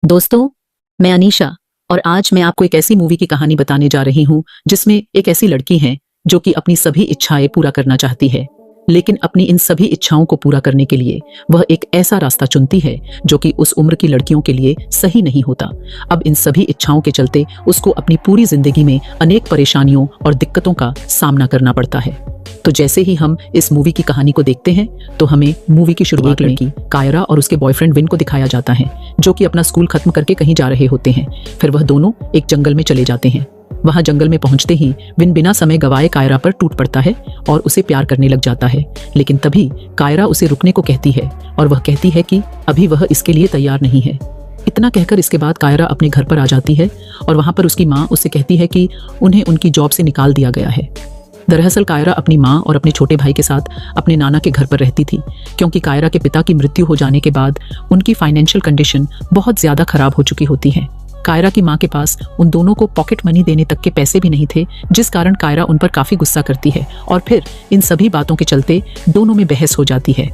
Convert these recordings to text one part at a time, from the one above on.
दोस्तों, मैं अनीशा और आज मैं आपको एक ऐसी मूवी की कहानी बताने जा रही हूँ जिसमें एक ऐसी लड़की है जो कि अपनी सभी इच्छाएं पूरा करना चाहती है, लेकिन अपनी इन सभी इच्छाओं को पूरा करने के लिए वह एक ऐसा रास्ता चुनती है जो कि उस उम्र की लड़कियों के लिए सही नहीं होता। अब इन सभी इच्छाओं के चलते उसको अपनी पूरी जिंदगी में अनेक परेशानियों और दिक्कतों का सामना करना पड़ता है। तो जैसे ही हम इस मूवी की कहानी को देखते हैं तो हमें मूवी की शुरुआत लड़की कायरा और उसके बॉयफ्रेंड विन को दिखाया जाता है, जो कि अपना स्कूल खत्म करके कहीं जा रहे होते हैं। फिर वह दोनों एक जंगल में चले जाते हैं। वहां जंगल में पहुंचते ही विन बिना समय गवाए कायरा पर टूट पड़ता है और उसे प्यार करने लग जाता है। लेकिन तभी कायरा उसे रुकने को कहती है और वह कहती है कि अभी वह इसके लिए तैयार नहीं है। इतना कहकर इसके बाद कायरा अपने घर पर आ जाती है और वहां पर उसकी माँ उससे कहती है कि उन्हें उनकी जॉब से निकाल दिया गया है। दरअसल कायरा अपनी माँ और अपने छोटे भाई के साथ अपने नाना के घर पर रहती थी, क्योंकि कायरा के पिता की मृत्यु हो जाने के बाद उनकी फाइनेंशियल कंडीशन बहुत ज्यादा खराब हो चुकी होती है। कायरा की माँ के पास उन दोनों को पॉकेट मनी देने तक के पैसे भी नहीं थे, जिस कारण कायरा उन पर काफी गुस्सा करती है और फिर इन सभी बातों के चलते दोनों में बहस हो जाती है।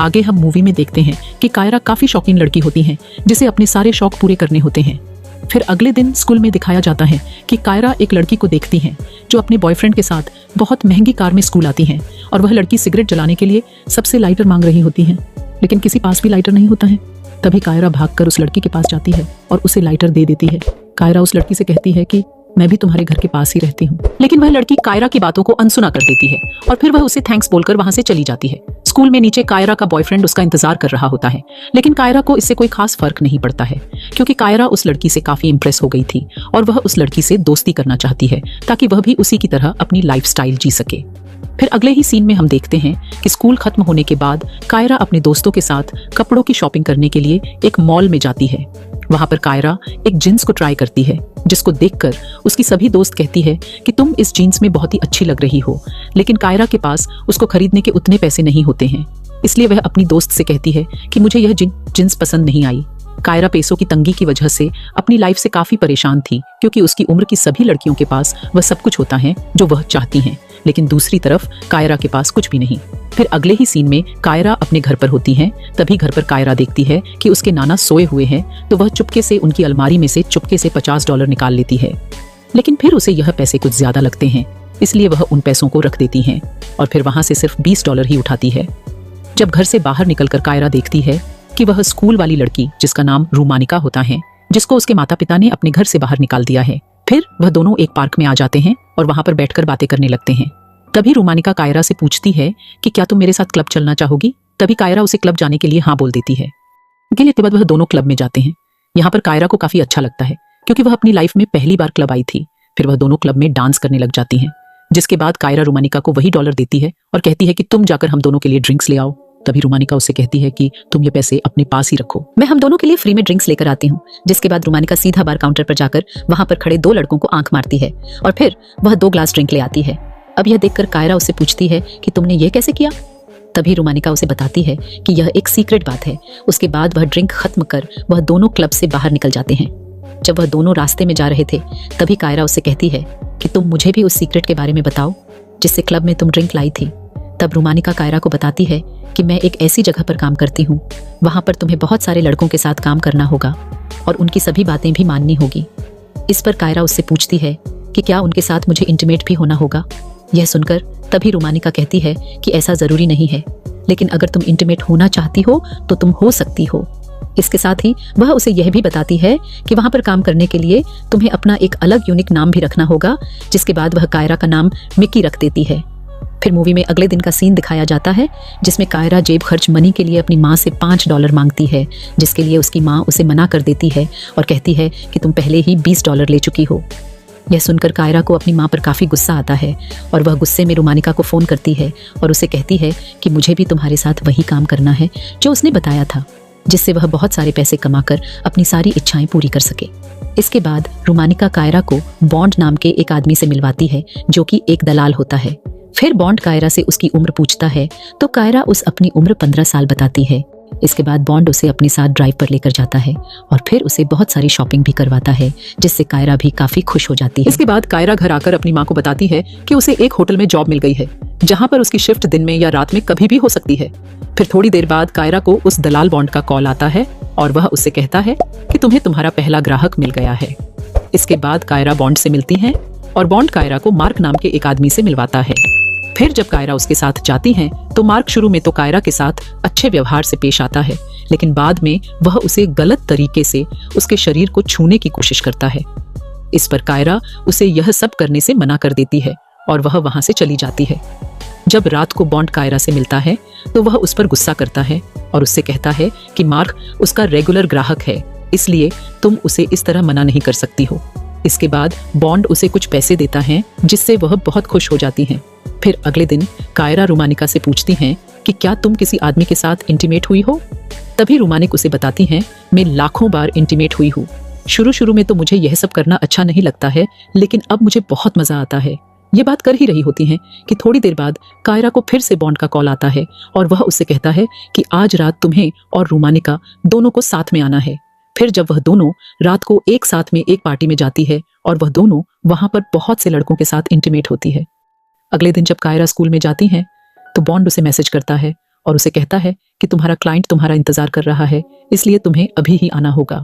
आगे हम मूवी में देखते हैं कि कायरा काफी शौकीन लड़की होती है जिसे अपने सारे शौक पूरे करने होते हैं। फिर अगले दिन स्कूल में दिखाया जाता है कि कायरा एक लड़की को देखती है जो अपने बॉयफ्रेंड के साथ बहुत महंगी कार में स्कूल आती है और वह लड़की सिगरेट जलाने के लिए सबसे लाइटर मांग रही होती है, लेकिन किसी पास भी लाइटर नहीं होता है। तभी कायरा भागकर उस लड़की के पास जाती है और उसे लाइटर दे देती है। कायरा उस लड़की से कहती है कि मैं भी तुम्हारे घर के पास ही रहती हूँ, लेकिन वह लड़की कायरा की बातों को अनसुना कर देती है और फिर वह उसे थैंक्स बोलकर वहां से चली जाती है। स्कूल में नीचे कायरा का बॉयफ्रेंड उसका इंतजार कर रहा होता है, लेकिन कायरा को इससे कोई खास फर्क नहीं पड़ता है, क्योंकि कायरा उस लड़की से काफी इंप्रेस हो गई थी और वह उस लड़की से दोस्ती करना चाहती है ताकि वह भी उसी की तरह अपनी लाइफस्टाइल जी सके। फिर अगले ही सीन में हम देखते हैं कि स्कूल खत्म होने के बाद कायरा अपने दोस्तों के साथ कपड़ों की शॉपिंग करने के लिए एक मॉल में जाती है। वहां पर कायरा एक जींस को ट्राई करती है, जिसको देखकर उसकी सभी दोस्त कहती है कि तुम इस जीन्स में बहुत ही अच्छी लग रही हो, लेकिन कायरा के पास उसको खरीदने के उतने पैसे नहीं होते हैं। इसलिए वह अपनी दोस्त से कहती है कि मुझे यह जीन्स पसंद नहीं आई। कायरा पैसों की तंगी की वजह से अपनी लाइफ से काफी परेशान थी, क्योंकि उसकी उम्र की सभी लड़कियों के पास वह सब कुछ होता है जो वह चाहती हैं, लेकिन दूसरी तरफ कायरा के पास कुछ भी नहीं। फिर अगले ही सीन में कायरा अपने घर पर होती है। तभी घर पर कायरा देखती है कि उसके नाना सोए हुए हैं, तो वह चुपके से उनकी अलमारी में से चुपके से $50 निकाल लेती है। लेकिन फिर उसे यह पैसे कुछ ज्यादा लगते हैं, इसलिए वह उन पैसों को रख देती है और फिर वहां से सिर्फ $20 ही उठाती है। जब घर से बाहर निकलकर कायरा देखती है कि वह स्कूल वाली लड़की, जिसका नाम रूमानिका होता है, जिसको उसके माता पिता ने अपने घर से बाहर निकाल दिया है। फिर वह दोनों एक पार्क में आ जाते हैं और वहां पर बैठकर बातें करने लगते हैं। तभी रूमानिका कायरा से पूछती है कि क्या तुम मेरे साथ क्लब चलना चाहोगी। तभी कायरा उसे क्लब जाने के लिए हाँ बोल देती है। के बाद वह दोनों क्लब में जाते हैं। यहाँ पर कायरा को काफी अच्छा लगता है, क्योंकि वह अपनी लाइफ में पहली बार क्लब आई थी। फिर वह दोनों क्लब में डांस करने लग जाती हैं, जिसके बाद कायरा रूमानिका को वही डॉलर देती है और कहती है कि तुम जाकर हम दोनों के लिए ड्रिंक्स ले आओ। तभी रूमानिका उससे कहती है कि तुम ये पैसे अपने पास ही रखो, मैं हम दोनों के लिए फ्री में ड्रिंक्स लेकर आती हूँ। जिसके बाद रूमानिका सीधा बार काउंटर पर जाकर वहां पर खड़े 2 लड़कों को आंख मारती है और फिर वह 2 ग्लास ड्रिंक ले आती है। अब यह देखकर कायरा उससे पूछती है कि तुमने ये कैसे किया। तभी रूमानिका उसे बताती है कि यह एक सीक्रेट बात है। उसके बाद वह ड्रिंक खत्म कर वह दोनों क्लब से बाहर निकल जाते हैं। जब वह दोनों रास्ते में जा रहे थे, तभी कायरा उससे कहती है कि तुम मुझे भी उस सीक्रेट के बारे में बताओ जिससे क्लब में तुम ड्रिंक लाई थी। तब रूमानिका कायरा को बताती है कि मैं एक ऐसी जगह पर काम करती हूँ, वहां पर तुम्हें बहुत सारे लड़कों के साथ काम करना होगा और उनकी सभी बातें भी माननी होगी। इस पर कायरा उससे पूछती है कि क्या उनके साथ मुझे इंटीमेट भी होना होगा। यह सुनकर तभी रूमानिका कहती है कि ऐसा जरूरी नहीं है, लेकिन अगर तुम इंटीमेट होना चाहती हो तो तुम हो सकती हो। इसके साथ ही वह उसे यह भी बताती है कि वहां पर काम करने के लिए तुम्हें अपना एक अलग यूनिक नाम भी रखना होगा। जिसके बाद वह कायरा का नाम मिकी रख देती है। फिर मूवी में अगले दिन का सीन दिखाया जाता है, जिसमें कायरा जेब खर्च मनी के लिए अपनी माँ से $5 मांगती है, जिसके लिए उसकी माँ उसे मना कर देती है और कहती है कि तुम पहले ही $20 ले चुकी हो। यह सुनकर कायरा को अपनी माँ पर काफी गुस्सा आता है और वह गुस्से में रूमानिका को फोन करती है और उसे कहती है कि मुझे भी तुम्हारे साथ वही काम करना है जो उसने बताया था, जिससे वह बहुत सारे पैसे कमाकर अपनी सारी इच्छाएं पूरी कर सके। इसके बाद रूमानिका कायरा को बॉन्ड नाम के एक आदमी से मिलवाती है, जो कि एक दलाल होता है। फिर बॉन्ड कायरा से उसकी उम्र पूछता है, तो कायरा उस अपनी उम्र 15 साल बताती है। इसके बाद बॉन्ड उसे अपने साथ ड्राइव पर लेकर जाता है और फिर उसे बहुत सारी शॉपिंग भी करवाता है, जिससे कायरा भी काफी खुश हो जाती है। इसके बाद कायरा घर आकर अपनी माँ को बताती है कि उसे एक होटल में जॉब मिल गई है, जहाँ पर उसकी शिफ्ट दिन में या रात में कभी भी हो सकती है। फिर थोड़ी देर बाद कायरा को उस दलाल बॉन्ड का कॉल आता है और वह उससे कहता है कि तुम्हें तुम्हारा पहला ग्राहक मिल गया है। इसके बाद कायरा बॉन्ड से मिलती है और बॉन्ड कायरा को मार्क नाम के एक आदमी से मिलवाता है। फिर जब कायरा उसके साथ जाती है तो मार्क शुरू में तो कायरा के साथ अच्छे व्यवहार से पेश आता है, लेकिन बाद में वह उसे गलत तरीके से उसके शरीर को छूने की कोशिश करता है। इस पर कायरा उसे यह सब करने से मना कर देती है और वह वहां से चली जाती है। जब रात को बॉन्ड कायरा से मिलता है तो वह उस पर गुस्सा करता है और उससे कहता है कि मार्क उसका रेगुलर ग्राहक है, इसलिए तुम उसे इस तरह मना नहीं कर सकती हो। इसके बाद बॉन्ड उसे कुछ पैसे देता है जिससे वह बहुत खुश हो जाती है। फिर अगले दिन कायरा रोमानिका से पूछती हैं कि क्या तुम किसी आदमी के साथ इंटीमेट हुई हो? तभी रोमानिक उसे बताती हैं, मैं लाखों बार इंटीमेट हुई हूँ। शुरू में तो मुझे यह सब करना अच्छा नहीं लगता है, लेकिन अब मुझे बहुत मजा आता है। ये बात कर ही रही होती हैं कि थोड़ी देर बाद कायरा को फिर से बॉन्ड का कॉल आता है और वह उससे कहता है कि आज रात तुम्हें और रोमानिका दोनों को साथ में आना है। फिर जब वह दोनों रात को एक साथ में एक पार्टी में जाती है और वह दोनों वहां पर बहुत से लड़कों के साथ इंटीमेट होती है। अगले दिन जब कायरा स्कूल में जाती है तो बॉन्ड उसे मैसेज करता है और उसे कहता है कि तुम्हारा क्लाइंट तुम्हारा इंतजार कर रहा है, इसलिए तुम्हें अभी ही आना होगा।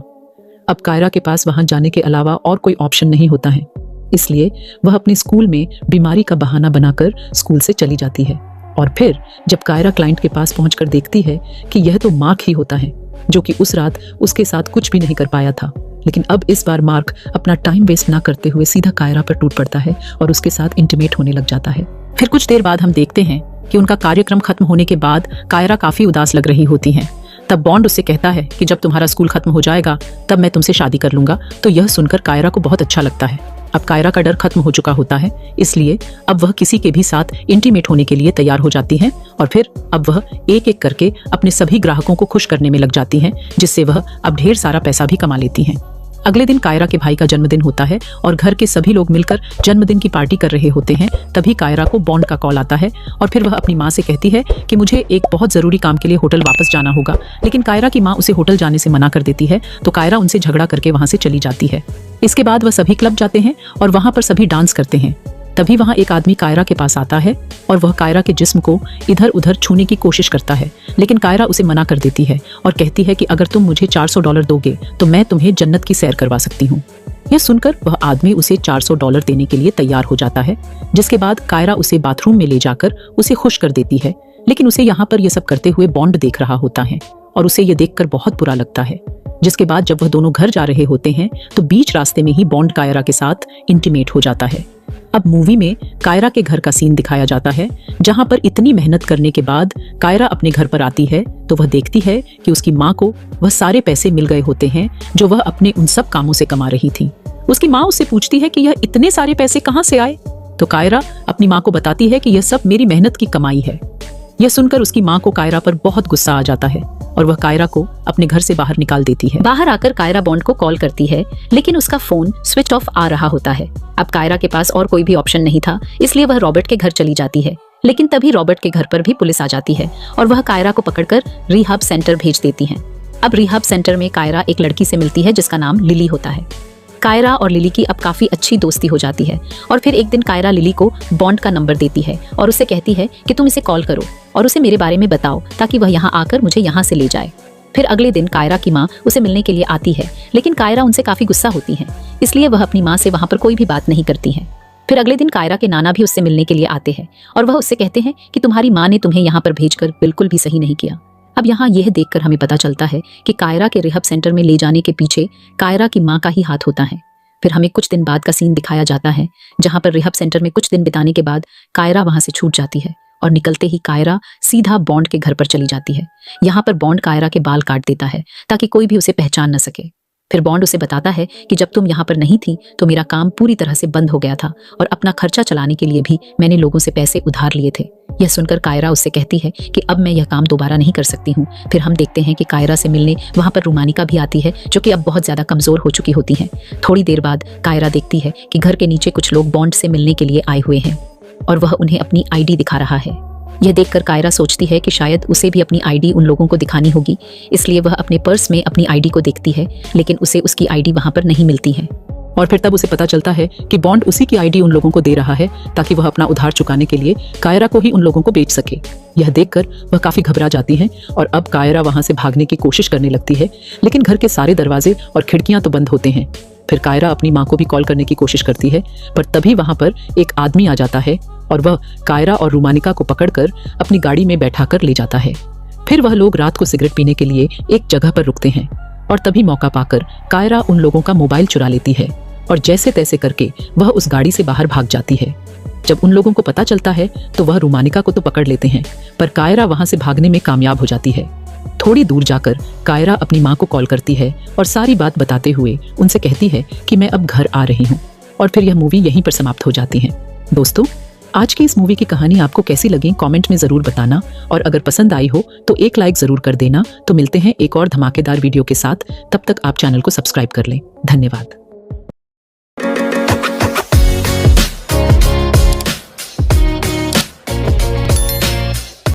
अब कायरा के पास वहां जाने के अलावा और कोई ऑप्शन नहीं होता है, इसलिए वह अपने स्कूल में बीमारी का बहाना बनाकर स्कूल से चली जाती है। और फिर जब कायरा क्लाइंट के पास पहुंचकर देखती है कि यह तो मार्क ही होता है, जो कि उस रात उसके साथ कुछ भी नहीं कर पाया था, लेकिन अब इस बार मार्क अपना टाइम वेस्ट ना करते हुए सीधा कायरा पर टूट पड़ता है और उसके साथ इंटीमेट होने लग जाता है। फिर कुछ देर बाद हम देखते हैं कि उनका कार्यक्रम खत्म होने के बाद कायरा काफी उदास लग रही होती हैं। तब बॉन्ड उससे कहता है कि जब तुम्हारा स्कूल खत्म हो जाएगा तब मैं तुमसे शादी कर लूंगा। तो यह सुनकर कायरा को बहुत अच्छा लगता है। अब कायरा का डर खत्म हो चुका होता है, इसलिए अब वह किसी के भी साथ इंटीमेट होने के लिए तैयार हो जाती है और फिर अब वह एक एक करके अपने सभी ग्राहकों को खुश करने में लग जाती हैं, जिससे वह अब ढेर सारा पैसा भी कमा लेती हैं। अगले दिन कायरा के भाई का जन्मदिन होता है और घर के सभी लोग मिलकर जन्मदिन की पार्टी कर रहे होते हैं। तभी कायरा को बॉन्ड का कॉल आता है और फिर वह अपनी माँ से कहती है कि मुझे एक बहुत जरूरी काम के लिए होटल वापस जाना होगा, लेकिन कायरा की माँ उसे होटल जाने से मना कर देती है। तो कायरा उनसे झगड़ा करके वहां से चली जाती है। इसके बाद वह सभी क्लब जाते हैं और वहां पर सभी डांस करते हैं। तभी वहां एक आदमी कायरा के पास आता है और वह कायरा के जिस्म को इधर उधर छूने की कोशिश करता है, लेकिन कायरा उसे मना कर देती है और कहती है कि अगर तुम मुझे $400 दोगे तो मैं तुम्हें जन्नत की सैर करवा सकती हूँ। यह सुनकर वह आदमी उसे $400 देने के लिए तैयार हो जाता है, जिसके बाद कायरा उसे बाथरूम में ले जाकर उसे खुश कर देती है। लेकिन उसे यहाँ पर यह सब करते हुए बॉन्ड देख रहा होता है और उसे यह देखकर बहुत बुरा लगता है। जिसके बाद जब वह दोनों घर जा रहे होते हैं तो बीच रास्ते में ही बॉन्ड कायरा के साथ इंटीमेट हो जाता है। अब मूवी में कायरा के घर का सीन दिखाया जाता है, जहां पर इतनी मेहनत करने के बाद कायरा अपने घर पर आती है तो वह देखती है कि उसकी माँ को वह सारे पैसे मिल गए होते हैं जो वह अपने उन सब कामों से कमा रही थी। उसकी माँ उससे पूछती है कि यह इतने सारे पैसे कहाँ से आए? तो कायरा अपनी माँ को बताती है कि यह सब मेरी मेहनत की कमाई है। यह सुनकर उसकी माँ को कायरा पर बहुत गुस्सा आ जाता है और वह कायरा को अपने घर से बाहर निकाल देती है। बाहर आकर कायरा बॉन्ड को कॉल करती है, लेकिन उसका फोन स्विच ऑफ आ रहा होता है। अब कायरा के पास और कोई भी ऑप्शन नहीं था, इसलिए वह रॉबर्ट के घर चली जाती है। लेकिन तभी रॉबर्ट के घर पर भी पुलिस आ जाती है और वह कायरा को पकड़कर रिहाब सेंटर भेज देती है। अब रिहाब सेंटर में कायरा एक लड़की से मिलती है जिसका नाम लिली होता है। कायरा और लिली की अब काफी अच्छी दोस्ती हो जाती है और फिर एक दिन कायरा लिली को बॉन्ड का नंबर देती है और उससे कहती है कि तुम इसे कॉल करो और उसे मेरे बारे में बताओ ताकि वह यहाँ आकर मुझे यहाँ से ले जाए। फिर अगले दिन कायरा की माँ उसे मिलने के लिए आती है, लेकिन कायरा उनसे काफी गुस्सा होती है, इसलिए वह अपनी माँ से वहाँ पर कोई भी बात नहीं करती है। फिर अगले दिन कायरा के नाना भी उससे मिलने के लिए आते हैं और वह उससे कहते हैं कि तुम्हारी माँ ने तुम्हें यहाँ पर भेजकर बिल्कुल भी सही नहीं किया। अब यहाँ यह देखकर हमें पता चलता है कि कायरा के रिहब सेंटर में ले जाने के पीछे कायरा की माँ का ही हाथ होता है। फिर हमें कुछ दिन बाद का सीन दिखाया जाता है, जहाँ पर रिहब सेंटर में कुछ दिन बिताने के बाद कायरा वहाँ से छूट जाती है और निकलते ही कायरा सीधा बॉन्ड के घर पर चली जाती है। यहाँ पर बॉन्ड कायरा के बाल काट देता है ताकि कोई भी उसे पहचान न सके। फिर बॉन्ड उसे बताता है कि जब तुम यहाँ पर नहीं थी तो मेरा काम पूरी तरह से बंद हो गया था और अपना खर्चा चलाने के लिए भी मैंने लोगों से पैसे उधार लिए थे। यह सुनकर कायरा उससे कहती है कि अब मैं यह काम दोबारा नहीं कर सकती हूँ। फिर हम देखते हैं कि कायरा से मिलने वहाँ पर रोमानिका भी आती है, जो कि अब बहुत ज्यादा कमजोर हो चुकी होती है। थोड़ी देर बाद कायरा देखती है कि घर के नीचे कुछ लोग बॉन्ड से मिलने के लिए आए हुए हैं और वह उन्हें अपनी आईडी दिखा रहा है। यह देखकर कायरा सोचती है कि शायद उसे भी अपनी आईडी उन लोगों को दिखानी होगी, इसलिए वह अपने पर्स में अपनी आईडी को देखती है, लेकिन उसे उसकी आईडी वहां पर नहीं मिलती है। और फिर तब उसे पता चलता है कि बॉन्ड उसी की आईडी उन लोगों को दे रहा है ताकि वह अपना उधार चुकाने के लिए कायरा को ही उन लोगों को बेच सके। यह देखकर वह काफी घबरा जाती हैं और अब कायरा वहां से भागने की कोशिश करने लगती है, लेकिन घर के सारे दरवाजे और खिड़कियां तो बंद होते हैं। फिर कायरा अपनी माँ को भी कॉल करने की कोशिश करती है, पर तभी वहां पर एक आदमी आ जाता है और वह कायरा और रुमानिका को पकड़कर अपनी गाड़ी में बैठाकर ले जाता है। फिर वह लोग रात को सिगरेट पीने के लिए एक जगह पर रुकते हैं और तभी मौका पाकर कायरा उन लोगों का मोबाइल चुरा लेती है और जैसे तैसे करके वह उस गाड़ी से बाहर भाग जाती है। जब उन लोगों को पता चलता है तो वह रुमानिका को तो पकड़ लेते हैं, पर कायरा वहां से भागने में कामयाब हो जाती है। थोड़ी दूर जाकर कायरा अपनी माँ को कॉल करती है और सारी बात बताते हुए उनसे कहती है कि मैं अब घर आ रही हूँ, और फिर यह मूवी यहीं पर समाप्त हो जाती है। दोस्तों, आज की इस मूवी की कहानी आपको कैसी लगी कमेंट में जरूर बताना, और अगर पसंद आई हो तो एक लाइक जरूर कर देना। तो मिलते हैं एक और धमाकेदार वीडियो के साथ, तब तक आप चैनल को सब्सक्राइब कर लें। धन्यवाद।